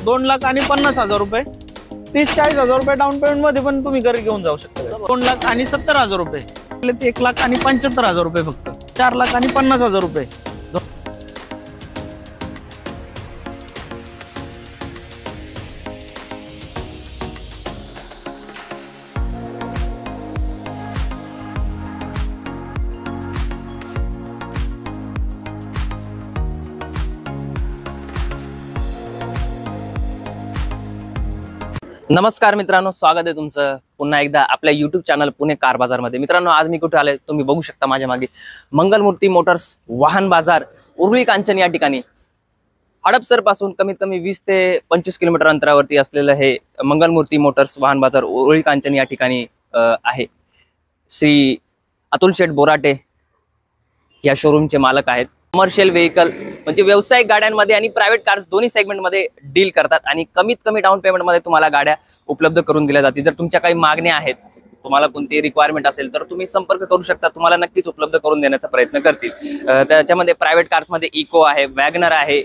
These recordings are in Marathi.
2,50,000 रुपये, 30-40,000 रुपये डाऊन पेमेंट मध्ये पण तुम्ही घरी घेऊन जाऊ शकता. 2,70,000 रुपये, 1,75,000 रुपये फक्त, 4,50,000 रुपये. नमस्कार मित्रांनो, स्वागत आहे तुमचं पुन्हा एकदा आपल्या युट्यूब चॅनल पुणे कार बाजार मध्ये. मित्रांनो, आज मी कुठे आलोय तुम्ही बघू शकता माझ्या मागे. मंगलमूर्ती मोटर्स वाहन बाजार उरुळी कांचन या ठिकाणी हडपसर पासून कमीत कमी 20 ते 25 किलोमीटर अंतरावरती असलेलं हे मंगलमूर्ती मोटर्स वाहन बाजार उरुळी कांचन या ठिकाणी आहे. श्री अतुल शेठ बोराटे या शोरूमचे मालक आहेत. कमर्शियल व्हेकल म्हणजे व्यावसायिक गाड्यांमध्ये आणि प्रायव्हेट कार्स दोन्ही सेगमेंटमध्ये डील करतात आणि कमीत कमी डाऊन पेमेंटमध्ये तुम्हाला गाड्या उपलब्ध करून दिल्या जातील. जर तुमच्या काही मागण्या आहेत, तुम्हाला कोणती रिक्वायरमेंट असेल तर तुम्ही संपर्क करू शकता. तुम्हाला नक्कीच उपलब्ध करून देण्याचा प्रयत्न करतील. त्याच्यामध्ये प्रायव्हेट कार्समध्ये इको आहे, वॅगनर आहे,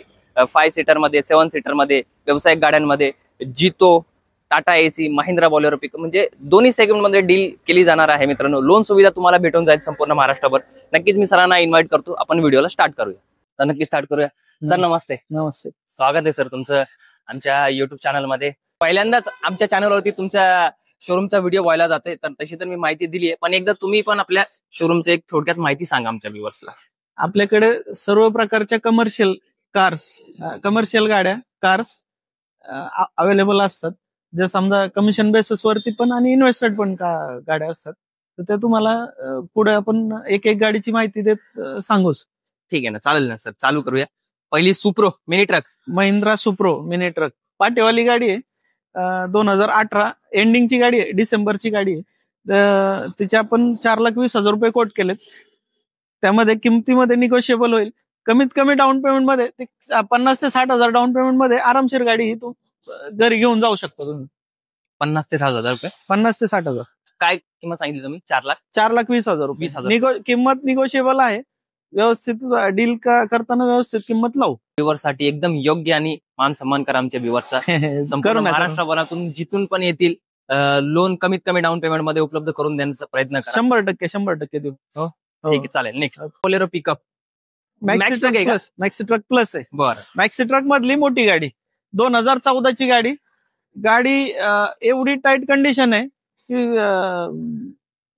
5 सीटरमध्ये, 7 सीटरमध्ये, व्यावसायिक गाड्यांमध्ये जितो, Tata AC, Mahindra Bolero pickup म्हणजे दोन्ही सेगमेंटमध्ये डील केली जाणार आहे. मित्रांनो, लोन सुविधा तुम्हाला भेटून जाईल संपूर्ण महाराष्ट्रभर. नक्कीच मी सरांना इन्व्हाइट करतो. आपण व्हिडिओला स्टार्ट करूया. तर नक्की स्टार्ट करूया. सर नमस्ते. नमस्ते, स्वागत आहे सर तुमचं आमच्या युट्यूब चॅनलमध्ये. पहिल्यांदाच आमच्या चॅनलवरती तुमच्या शोरूमचा व्हिडिओ व्हायला जातोय. तर तशी तर मी माहिती दिली आहे, पण एकदा तुम्ही पण आपल्या शोरूमचं एक थोडक्यात माहिती सांगा आमच्या व्ह्युअर्सला. आपल्याकडे सर्व प्रकारच्या कमर्शियल गाड्या, कार्स अवेलेबल असतात. जे समजा कमिशन बेसिस वरती पण आणि इन्व्हेस्टेड पण गाड्या असतात. तर ते तुम्हाला पुढे आपण एक एक गाडीची माहिती देत सांगूच. ठीक आहे ना, चालेल ना सर. चालू करूया. पहिली Supro mini truck, Mahindra Supro mini truck, पाटेवाली गाडी आहे. 2018 एंडिंगची गाडी आहे, डिसेंबरची गाडी आहे. तिचे आपण 4,20,000 रुपये कोट केलेत. त्यामध्ये किमतीमध्ये निगोशिएबल होईल. कमीत कमी डाऊन पेमेंट मध्ये 50,000 ते 60,000 डाऊन पेमेंट मध्ये आरामशीर गाडी ही तू घरी घेऊन जाऊ शकता तुम्ही. 50,000 ते 60,000 रुपये, 50,000 ते 60,000. काय किंमत सांगितली तुम्ही? 4,20,000 रुपये. 20,000. किंमत निगोशिएबल आहे. व्यवस्थित डील करताना व्यवस्थित किंमत लावू. व्ह्युअरसाठी एकदम योग्य आणि मान सन्मान करा आमच्या व्ह्युअरचा. संपूर्ण महाराष्ट्रभरातून जिथून पण येतील लोन कमीत कमी डाऊन पेमेंट मध्ये उपलब्ध करून देण्याचा प्रयत्न करा. 100% देऊ. हो ठीक आहे, चालेल. Next Bolero pickup, maxi truck plus आहे. बरं, मॅक्सी ट्रक मधली मोठी गाडी, 2014 ची गाडी एवढी टाईट कंडिशन आहे की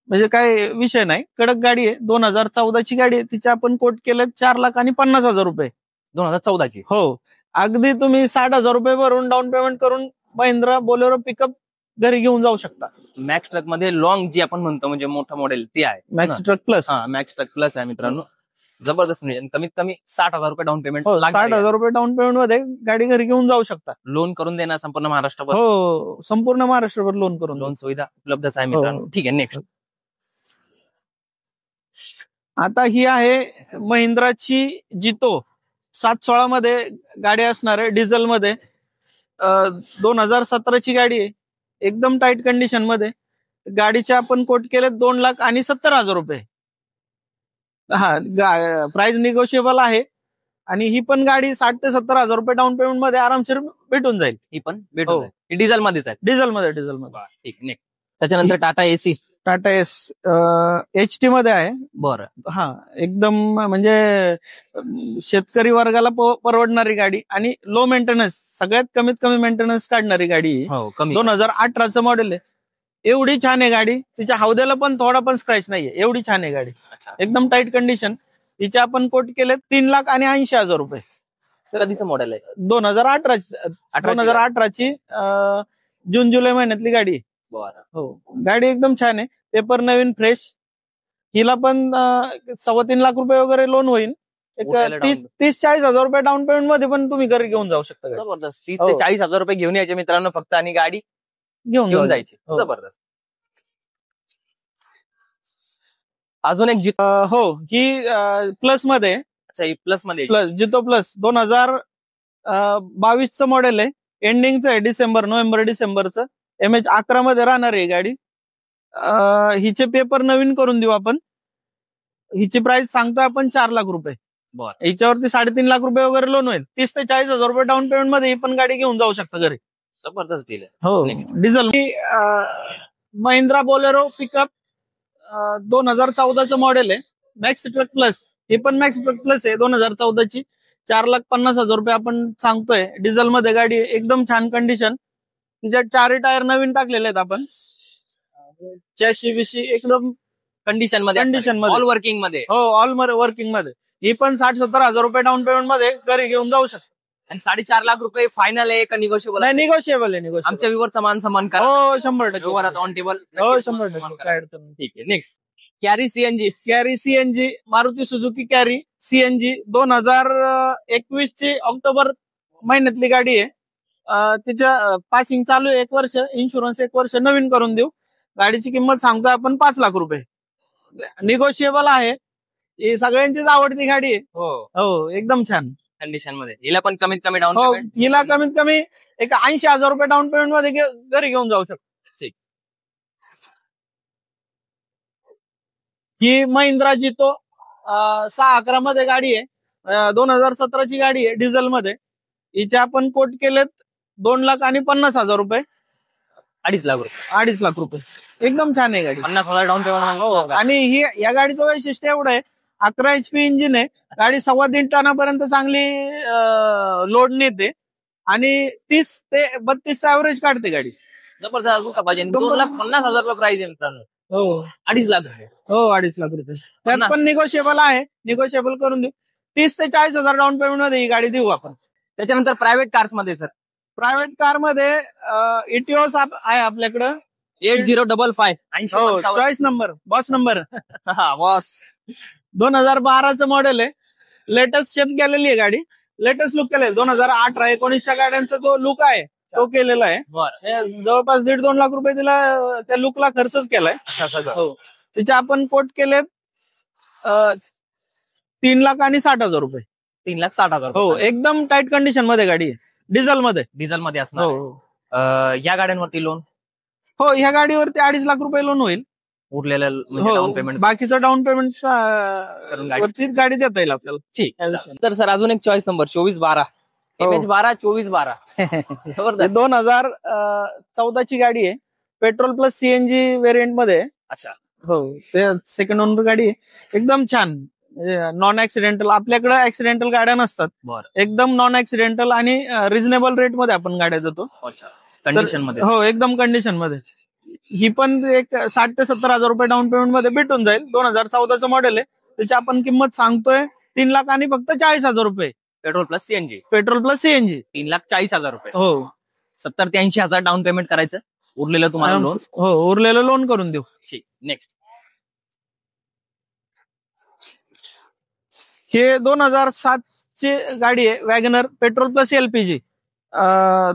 म्हणजे काय विषय नाही. कडक गाडी आहे. 2014 ची गाडी आहे. तिचे आपण कोट केले 4,50,000 रुपये. 2014 ची. हो, अगदी तुम्ही 60,000 रुपये भरून डाऊन पेमेंट करून महिंद्रा बोलेरो पिकअप घरी घेऊन जाऊ शकता. मॅक्स ट्रक मध्ये लॉंग जी आपण म्हणतो म्हणजे मोठं मॉडेल ते आहे मॅक्स ट्रक प्लस. हा, मॅक्स ट्रक प्लस आहे मित्रांनो. जबरदस्त म्हणजे कमीत कमी 60,000 रुपये डाऊन पेमेंट. 60,000 रुपये डाऊन पेमेंट मध्ये गाडी घरी घेऊन जाऊ शकता. लोन करून देणार संपूर्ण महाराष्ट्रभर. हो, संपूर्ण महाराष्ट्रभर लोन करून. लोन सुविधा उपलब्धच आहे मित्रांनो. ठीक आहे, नेक्स्ट. आता ही आहे महिंद्राची जितो, 716 मध्ये गाडी असणार आहे, डिझेल मध्ये. 2017 ची गाडी आहे. एकदम टाईट कंडिशन मध्ये. गाडीचे आपण कोट केले 2,70,000 रुपये. हा, प्राइस निगोशिएबल आहे. आणि ही पण गाडी 60,000 ते 70,000 रुपये डाऊन पेमेंट मध्ये आरामशीर भेटून जाईल. ही पण भेटून जाईल. डिझेल मध्येच आहे. डिझेल मध्ये. ठीक, नेक्स्ट. त्याच्यानंतर टाटा एसी, टाटा HT मध्ये आहे. बरं, हा, एकदम म्हणजे शेतकरी वर्गाला परवडणारी गाडी आणि लो मेंटेनन्स, सगळ्यात कमीत कमी मेंटेनन्स काढणारी गाडी. 2018 मॉडेल आहे. एवढी छान आहे गाडी. तिच्या हौद्याला पण थोडा पण स्क्रॅच नाहीये. एवढी छान आहे गाडी. एकदम टाईट कंडिशन. तिचे आपण कोट केले 3,80,000 रुपये. कधीचं मॉडेल आहे? 2018 ची जून जुलै महिन्यातली गाडी. हो, गाडी एकदम छान आहे. पेपर नवीन फ्रेश. हिला पण 3.25 लाख रुपये वगैरे लोन होईल. 30-40,000 रुपये डाऊन पेमेंट मध्ये पण तुम्ही घरी घेऊन जाऊ शकता. जबरदस्त. 30 ते 40,000 रुपये घेऊन यायचे मित्रांनो फक्त आणि गाडी घेऊन जायची. जबरदस्त. अजून एक हो, ही प्लस मध्ये. अच्छा, ही प्लस मध्ये. प्लस, जितो प्लस 2022 मॉडेल आहे. एंडिंगचं आहे, नोव्हेंबर-डिसेंबरचं. MH11 मध्ये राहणार आहे गाडी. हिचे पेपर नवीन करून देऊ आपण. हिची प्राइस सांगतोय आपण 4 लाख रुपये. बरं. याच्यावरती 3.5 लाख रुपये वगैरे लोन होईल. 30 ते 40,000 रुपये डाऊन पेमेंट मध्ये ही पण गाडी घेऊन जाऊ शकता घरी. जबरदस्त डील आहे. हो. Next. Diesel Mahindra Bolero pickup 2014चं मॉडेल आहे. मॅक्स ट्रक प्लस, ही पण मॅक्स ट्रक प्लस आहे 2014ची. 4,50,000 रुपये आपण सांगतोय. डिझेल मध्ये गाडी एकदम छान कंडिशन. तिच्यात 4 टायर नवीन टाकलेले आहेत आपण. चॅशी बिशी एकदम कंडिशन मध्ये ऑल वर्किंग मध्ये. हो, ऑल वर्किंग मध्ये. ही पण 60-70,000 रुपये डाऊन पेमेंट मध्ये घरी घेऊन जाऊ शकतो. आणि 4.5 लाख रुपये फायनल आहे का निगोशिएबल? नाही, निगोशिएबल आहे. आमच्या व्यूवरचा मान सन्मान करा. हो, 100% व्यवहारात ऑन टेबल. हो, 100% काय अडचण नाही. ठीक आहे. Next carry CNG Maruti Suzuki carry CNG 2021 ची ऑक्टोबर महिन्यातली गाडी आहे. तिचं पासिंग चालू आहे 1 वर्ष, इन्शुरन्स 1 वर्ष नवीन करून देऊ. गाडीची किंमत सांगतोय आपण 5 लाख रुपये. निगोशिएबल आहे. ही सगळ्यांचीच आवडती गाडी आहे. हो, एकदम छान कंडिशन मध्ये. हिला पण कमीत कमी डाऊन हो, पेमेंट? हिला कमीत कमी एक 80,000 रुपये डाऊन पेमेंट मध्ये घरी घेऊन जाऊ शकतो. ठीक. ही महिंद्रा जितो 611 मध्ये गाडी आहे. 2017ची गाडी आहे डिझेल मध्ये. हिचे आपण कोट केलेत 2,50,000 रुपये. 2.5 लाख रुपये. 2.5 लाख रुपये. एकदम छान आहे गाडी. 50,000 डाऊन पेमेंट. आणि ही या गाडीचं वैशिष्ट्य एवढं आहे, 11 HP इंजिन आहे. गाडी 1.25 टनापर्यंत चांगली लोड नेते आणि 30 ते 32 ऍव्हरेज काढते गाडी. जबरदस्त पाहिजे. 2,50,000 प्राइस आहे मित्रांनो. हो, 2.5 लाख. हो, 2.5 लाख रुपये. त्यात पण निगोशिएबल आहे. निगोशिएबल करून देऊ. 30 ते 40,000 डाऊन पेमेंट मध्ये ही गाडी देऊ आपण. त्याच्यानंतर प्रायव्हेट कार्स मध्ये सर, प्रायव्हेट कार मध्ये इटिओस आहे आपल्याकडं 8055 choice number, boss number. Boss 2012चं मॉडेल आहे. लेटेस्ट शेप केलेली आहे गाडी. लेटेस्ट लुक केलेलं 2018-19च्या गाड्यांचा जो लुक आहे तो केलेला आहे. जवळपास 1.5-2 लाख रुपये तिला त्या लुकला खर्चच केलाय. हो, तिचे आपण कोट केलेत 3,60,000 रुपये. 3,60,000. हो, एकदम टाईट कंडिशन मध्ये गाडी आहे. डिझेल मध्ये असणार. या गाड्यांवरती लोन? हो, ह्या गाडीवरती 2.5 लाख रुपये लोन होईल. उरलेलं डाऊन पेमेंट, बाकीचं डाऊन पेमेंट वरतीच गाडी देता येईल आपल्याला. ठीक. तर सर अजून एक चॉईस नंबर 2412 MH12 2412. 2014ची गाडी आहे. पेट्रोल प्लस सीएनजी व्हेरियंट मध्ये. अच्छा. हो, ते सेकंड ओनर गाडी आहे. एकदम छान. Non accidental. आपल्याकडे ऍक्सिडेंटल गाड्या नसतात. एकदम नॉन ऍक्सिडेंटल आणि रिझनेबल रेट मध्ये आपण गाड्या देतो. कंडिशन मध्ये. हो, एकदम कंडिशन मध्ये. ही पण एक 60,000 ते 70,000 रुपये डाऊन पेमेंट मध्ये भेटून जाईल. 2014चं मॉडेल आहे. त्याची आपण किंमत सांगतोय 3 लाख आणि फक्त 40,000 रुपये. Petrol plus CNG. 3,40,000 रुपये. हो, 70,000 ते 80,000 डाऊन पेमेंट करायचं. उरलेलं तुम्हाला लोन. हो, उरलेलं लोन करून देऊ. नेक्स्ट हे 2007ची गाडी आहे. WagonR petrol plus LPG.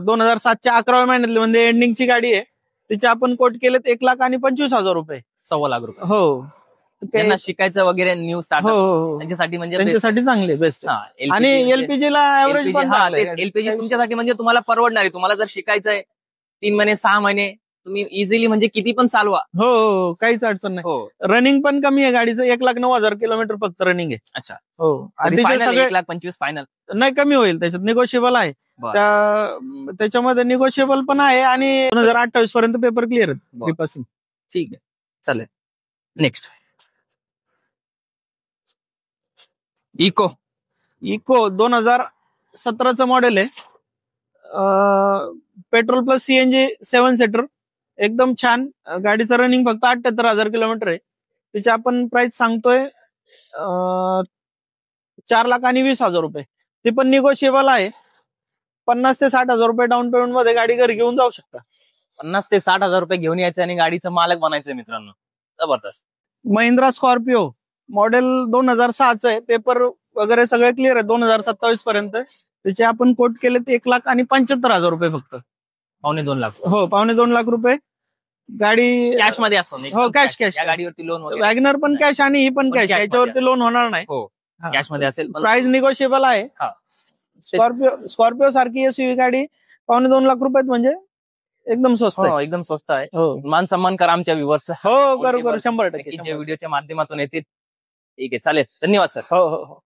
2007च्या 11व्या महिन्यातली म्हणजे एंडिंगची गाडी आहे. तिचे आपण कोट केलेत 1,25,000 रुपये. 1.25 लाख रुपये. हो, त्यांना शिकायचं वगैरे न्यू स्टार्ट. हो, त्यांच्यासाठी म्हणजे त्यांच्यासाठी चांगले बेस्ट. आणि एलपीजीला ऍव्हरेज पण एलपीजी तुमच्यासाठी म्हणजे तुम्हाला परवडणार आहे. तुम्हाला जर शिकायचंय 3 महिने 6 महिने तुम्ही इझिली म्हणजे किती पण चालवा. हो, काहीच अडचण नाही. हो, रनिंग पण कमी आहे गाडीचं. 1,09,000 किलोमीटर फक्त रनिंग आहे. अच्छा. हो, 1,25,000 फायनल नाही, कमी होईल. त्याच्यात निगोशिएबल आहे. त्याच्यामध्ये निगोशिएबल पण आहे आणि 2028 पर्यंत पेपर क्लिअर आहे. ठीक आहे, चालेल. नेक्स्ट इको 2017चं मॉडेल आहे. Petrol plus CNG 7 seater. एकदम छान. गाडीचं रनिंग फक्त 78,000 किलोमीटर आहे. त्याची आपण प्राइस सांगतोय 4,20,000 रुपये. ती पण निगोशिएबल आहे. 50,000 ते 60,000 रुपये डाऊन पेमेंट मध्ये गाडी घरी घेऊन जाऊ शकता. 50,000 ते 60,000 रुपये घेऊन यायचं आणि गाडीचं मालक बनायचं मित्रांनो. जबरदस्त. महिंद्रा स्कॉर्पिओ मॉडेल 2006चं आहे. पेपर वगैरे सगळे क्लिअर आहे 2027 पर्यंत. त्याचे आपण कोट केले 1,75,000 रुपये फक्त. 2.25 लाख. हो, 2.25 लाख रुपये. गाडी कॅश मध्ये असतो. हो, कॅश. या गाडीवरती लोन. वॅगनर पण कॅश आणि ही पण कॅश. याच्यावरती लोन होणार नाही. हो, कॅश मध्ये असेल. प्राइस निगोशिएबल आहे. स्कॉर्पिओ सारखी एसयूव्ही गाडी 2.25 लाख रुपयात म्हणजे एकदम स्वस्त आहे. एकदम स्वस्त आहे. मान सन्मान करा आमच्या व्ह्यूअरचा. हो, करू 100%. व्हिडिओच्या माध्यमातून येतील. ठीक आहे, चालेल. धन्यवाद सर. हो.